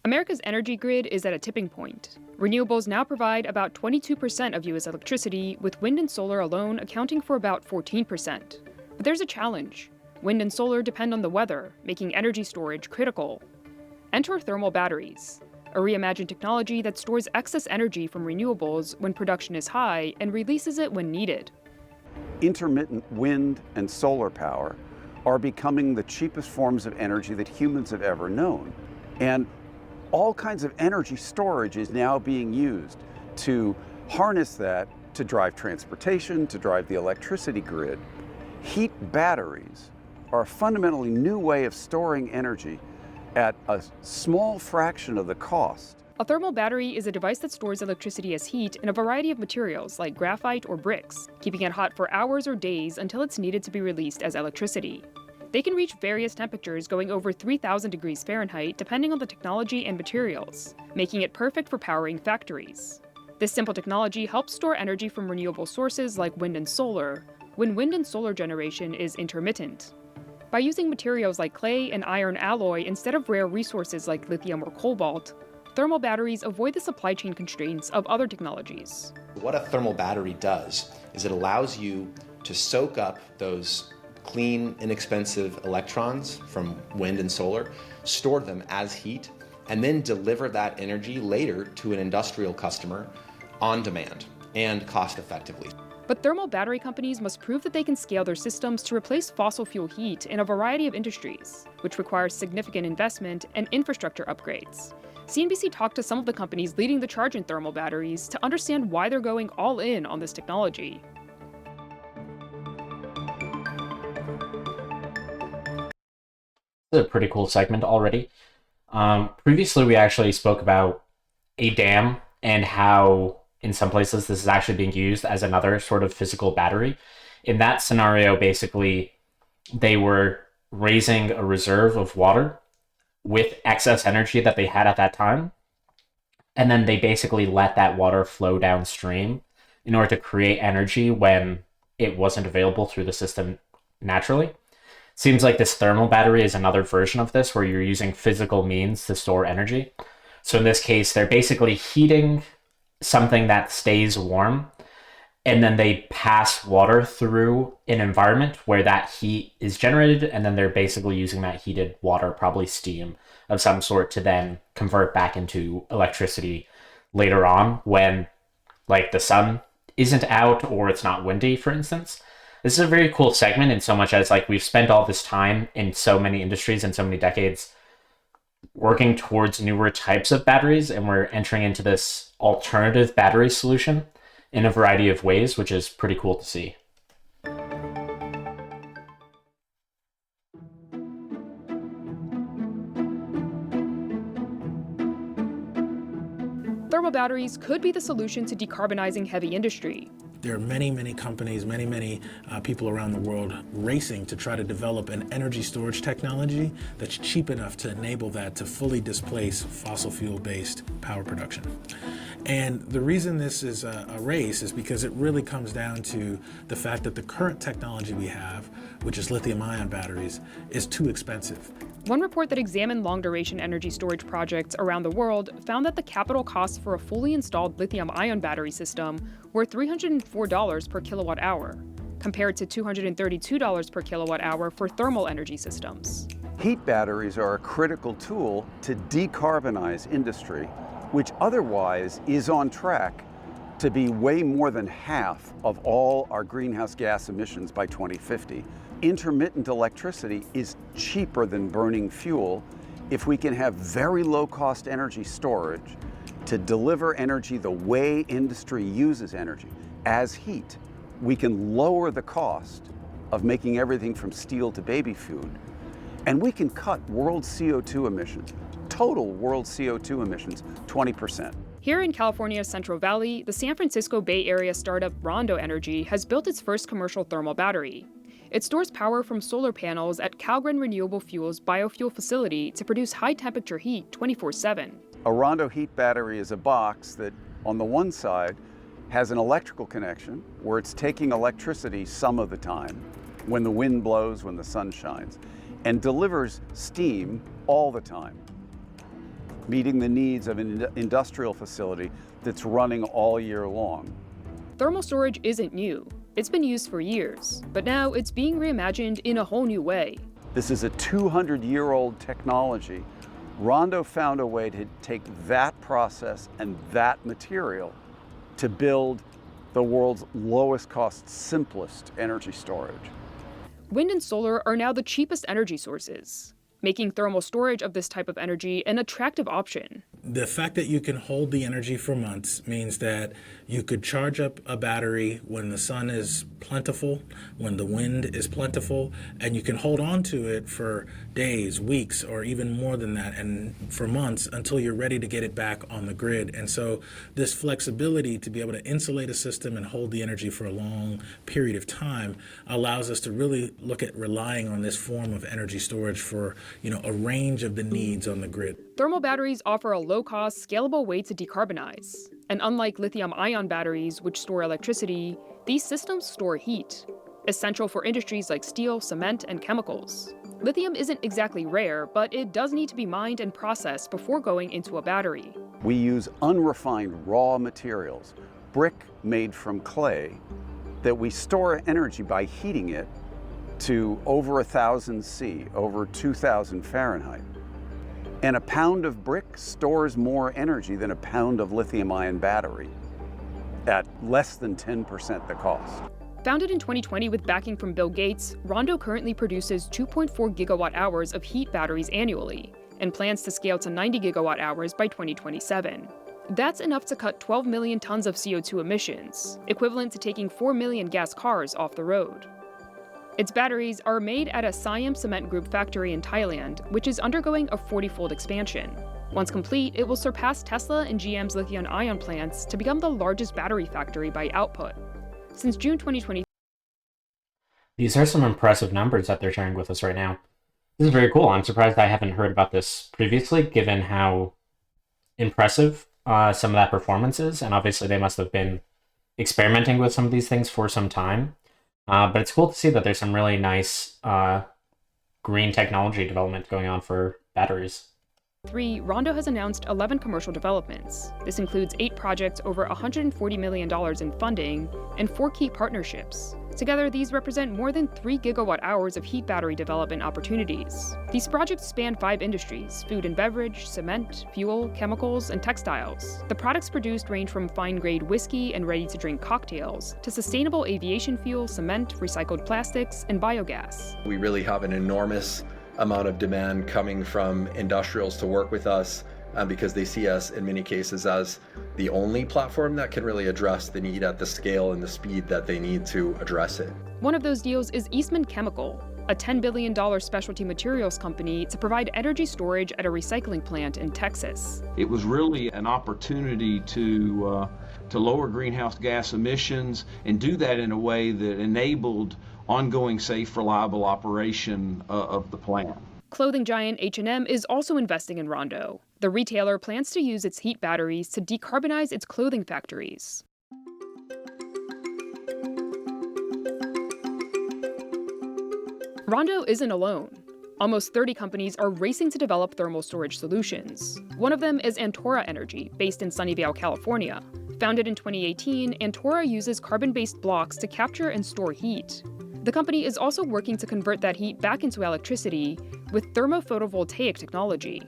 America's energy grid is at a tipping point. Renewables now provide about 22% of U.S. electricity, with wind and solar alone accounting for about 14%. But there's a challenge. Wind and solar depend on the weather, making energy storage critical. Enter thermal batteries, a reimagined technology that stores excess energy from renewables when production is high and releases it when needed. Intermittent wind and solar power are becoming the cheapest forms of energy that humans have ever known. And all kinds of energy storage is now being used to harness that to drive transportation, to drive the electricity grid. Heat batteries are a fundamentally new way of storing energy at a small fraction of the cost. A thermal battery is a device that stores electricity as heat in a variety of materials like graphite or bricks, keeping it hot for hours or days until it's needed to be released as electricity. They can reach various temperatures going over 3,000 degrees Fahrenheit depending on the technology and materials, making it perfect for powering factories. This simple technology helps store energy from renewable sources like wind and solar, when wind and solar generation is intermittent. By using materials like clay and iron alloy instead of rare resources like lithium or cobalt, thermal batteries avoid the supply chain constraints of other technologies. What a thermal battery does is it allows you to soak up those clean, inexpensive electrons from wind and solar, store them as heat, and then deliver that energy later to an industrial customer on demand and cost effectively. But thermal battery companies must prove that they can scale their systems to replace fossil fuel heat in a variety of industries, which requires significant investment and infrastructure upgrades. CNBC talked to some of the companies leading the charge in thermal batteries to understand why they're going all in on this technology. A pretty cool segment already. Previously, we actually spoke about a dam and how in some places this is actually being used as another sort of physical battery. In that scenario, basically, they were raising a reserve of water with excess energy that they had at that time. And then they basically let that water flow downstream in order to create energy when it wasn't available through the system naturally. Seems like this thermal battery is another version of this where you're using physical means to store energy. So in this case, they're basically heating something that stays warm, and then they pass water through an environment where that heat is generated, and then they're basically using that heated water, probably steam of some sort, to then convert back into electricity later on when, like, the sun isn't out or it's not windy, for instance. This is a very cool segment in so much as, like, we've spent all this time in so many industries and so many decades working towards newer types of batteries, and we're entering into this alternative battery solution in a variety of ways, which is pretty cool to see. Thermal batteries could be the solution to decarbonizing heavy industry. There are many, many companies, many people around the world racing to try to develop an energy storage technology that's cheap enough to enable that to fully displace fossil fuel-based power production. And the reason this is a race is because it really comes down to the fact that the current technology we have, which is lithium-ion batteries, is too expensive. One report that examined long-duration energy storage projects around the world found that the capital costs for a fully installed lithium-ion battery system were $304 per kilowatt hour, compared to $232 per kilowatt hour for thermal energy systems. Heat batteries are a critical tool to decarbonize industry, which otherwise is on track to be way more than half of all our greenhouse gas emissions by 2050. Intermittent electricity is cheaper than burning fuel if we can have very low-cost energy storage to deliver energy the way industry uses energy, as heat. We can lower the cost of making everything from steel to baby food, and we can cut world CO2 emissions, total world CO2 emissions, 20%. Here in California's Central Valley, the San Francisco Bay Area startup Rondo Energy has built its first commercial thermal battery. It stores power from solar panels at Calgren Renewable Fuels biofuel facility to produce high-temperature heat 24/7. A Rondo heat battery is a box that, on the one side, has an electrical connection where it's taking electricity some of the time, when the wind blows, when the sun shines, and delivers steam all the time. meeting the needs of an industrial facility that's running all year long. Thermal storage isn't new. It's been used for years, but now it's being reimagined in a whole new way. This is a 200-year-old technology. Rondo found a way to take that process and that material to build the world's lowest cost, simplest energy storage. Wind and solar are now the cheapest energy sources, making thermal storage of this type of energy an attractive option. The fact that you can hold the energy for months means that you could charge up a battery when the sun is plentiful, when the wind is plentiful, and you can hold on to it for days, weeks, or even more than that, and for months until you're ready to get it back on the grid. And so this flexibility to be able to insulate a system and hold the energy for a long period of time allows us to really look at relying on this form of energy storage for, a range of the needs on the grid. Thermal batteries offer a low-cost, scalable way to decarbonize. And unlike lithium-ion batteries, which store electricity, these systems store heat, essential for industries like steel, cement, and chemicals. Lithium isn't exactly rare, but it does need to be mined and processed before going into a battery. We use unrefined raw materials, brick made from clay, that we store energy by heating it to over 1,000 C, over 2,000 Fahrenheit. And a pound of brick stores more energy than a pound of lithium-ion battery at less than 10% the cost. Founded in 2020 with backing from Bill Gates, Rondo currently produces 2.4 gigawatt hours of heat batteries annually and plans to scale to 90 gigawatt hours by 2027. That's enough to cut 12 million tons of CO2 emissions, equivalent to taking 4 million gas cars off the road. Its batteries are made at a Siam Cement Group factory in Thailand, which is undergoing a 40-fold expansion. Once complete, it will surpass Tesla and GM's lithium-ion plants to become the largest battery factory by output. Since June 2020, These are some impressive numbers that they're sharing with us right now. This is very cool. I'm surprised I haven't heard about this previously, given how impressive some of that performance is. And obviously they must have been experimenting with some of these things for some time. But it's cool to see that there's some really nice green technology development going on for batteries. Rondo has announced 11 commercial developments. This includes 8 projects over $140 million in funding and 4 key partnerships. Together, these represent more than 3 gigawatt hours of heat battery development opportunities. These projects span 5 industries: food and beverage, cement, fuel, chemicals, and textiles. The products produced range from fine-grade whiskey and ready-to-drink cocktails to sustainable aviation fuel, cement, recycled plastics, and biogas. We really have an enormous amount of demand coming from industrials to work with us because they see us in many cases as the only platform that can really address the need at the scale and the speed that they need to address it. One of those deals is Eastman Chemical, a $10 billion specialty materials company to provide energy storage at a recycling plant in Texas. It was really an opportunity to lower greenhouse gas emissions and do that in a way that enabled ongoing, safe, reliable operation of the plant. Clothing giant H&M is also investing in Rondo. The retailer plans to use its heat batteries to decarbonize its clothing factories. Rondo isn't alone. Almost 30 companies are racing to develop thermal storage solutions. One of them is Antora Energy, based in Sunnyvale, California. Founded in 2018, Antora uses carbon-based blocks to capture and store heat. The company is also working to convert that heat back into electricity with thermophotovoltaic technology.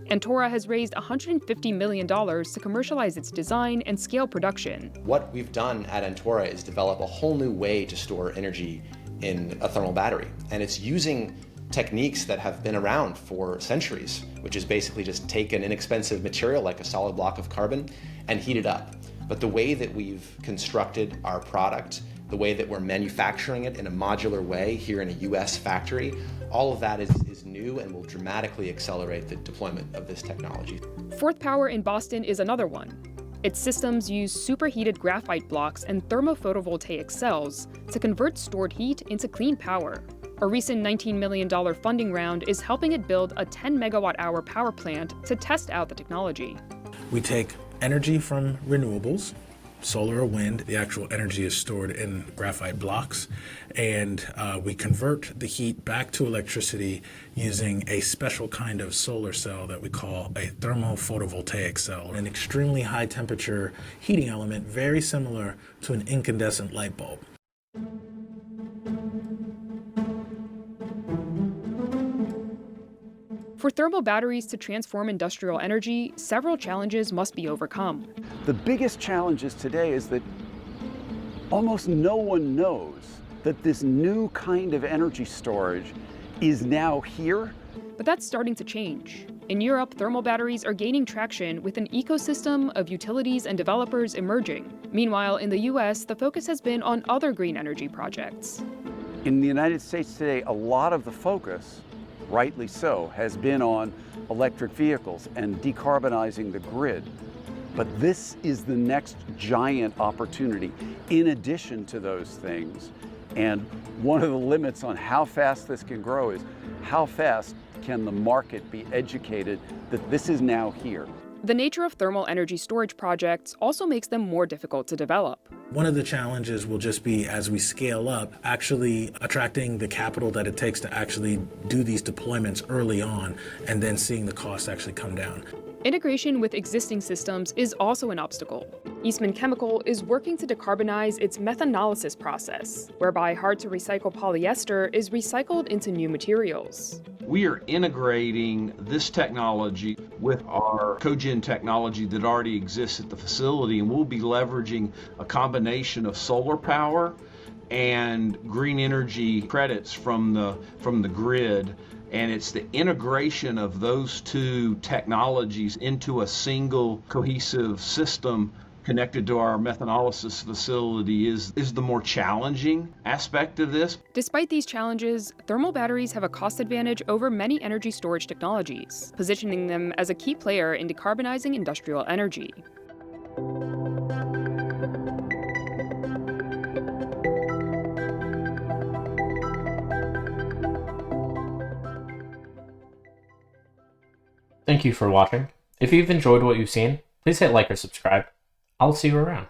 Antora has raised $150 million to commercialize its design and scale production. What we've done at Antora is develop a whole new way to store energy in a thermal battery. And it's using techniques that have been around for centuries, which is basically just take an inexpensive material like a solid block of carbon and heat it up. But the way that we've constructed our product, the way that we're manufacturing it in a modular way here in a US factory, all of that is new and will dramatically accelerate the deployment of this technology. Fourth Power in Boston is another one. Its systems use superheated graphite blocks and thermophotovoltaic cells to convert stored heat into clean power. A recent $19 million funding round is helping it build a 10 megawatt hour power plant to test out the technology. We take energy from renewables, solar or wind. The actual energy is stored in graphite blocks, and we convert the heat back to electricity using a special kind of solar cell that we call a thermophotovoltaic cell, an extremely high temperature heating element very similar to an incandescent light bulb. For thermal batteries to transform industrial energy, several challenges must be overcome. The biggest challenges today is that almost no one knows that this new kind of energy storage is now here. But that's starting to change. In Europe, thermal batteries are gaining traction with an ecosystem of utilities and developers emerging. Meanwhile, in the US, the focus has been on other green energy projects. In the United States today, a lot of the focus, rightly so, has been on electric vehicles and decarbonizing the grid. But this is the next giant opportunity in addition to those things. And one of the limits on how fast this can grow is how fast can the market be educated that this is now here. The nature of thermal energy storage projects also makes them more difficult to develop. One of the challenges will just be, as we scale up, actually attracting the capital that it takes to actually do these deployments early on, and then seeing the cost actually come down. Integration with existing systems is also an obstacle. Eastman Chemical is working to decarbonize its methanolysis process, whereby hard-to-recycle polyester is recycled into new materials. We are integrating this technology with our cogen technology that already exists at the facility, and we'll be leveraging a combination of solar power and green energy credits from the grid. And it's the integration of those two technologies into a single cohesive system connected to our methanolysis facility is the more challenging aspect of this. Despite these challenges, thermal batteries have a cost advantage over many energy storage technologies, positioning them as a key player in decarbonizing industrial energy. Thank you for watching. If you've enjoyed what you've seen, please hit like or subscribe. I'll see you around.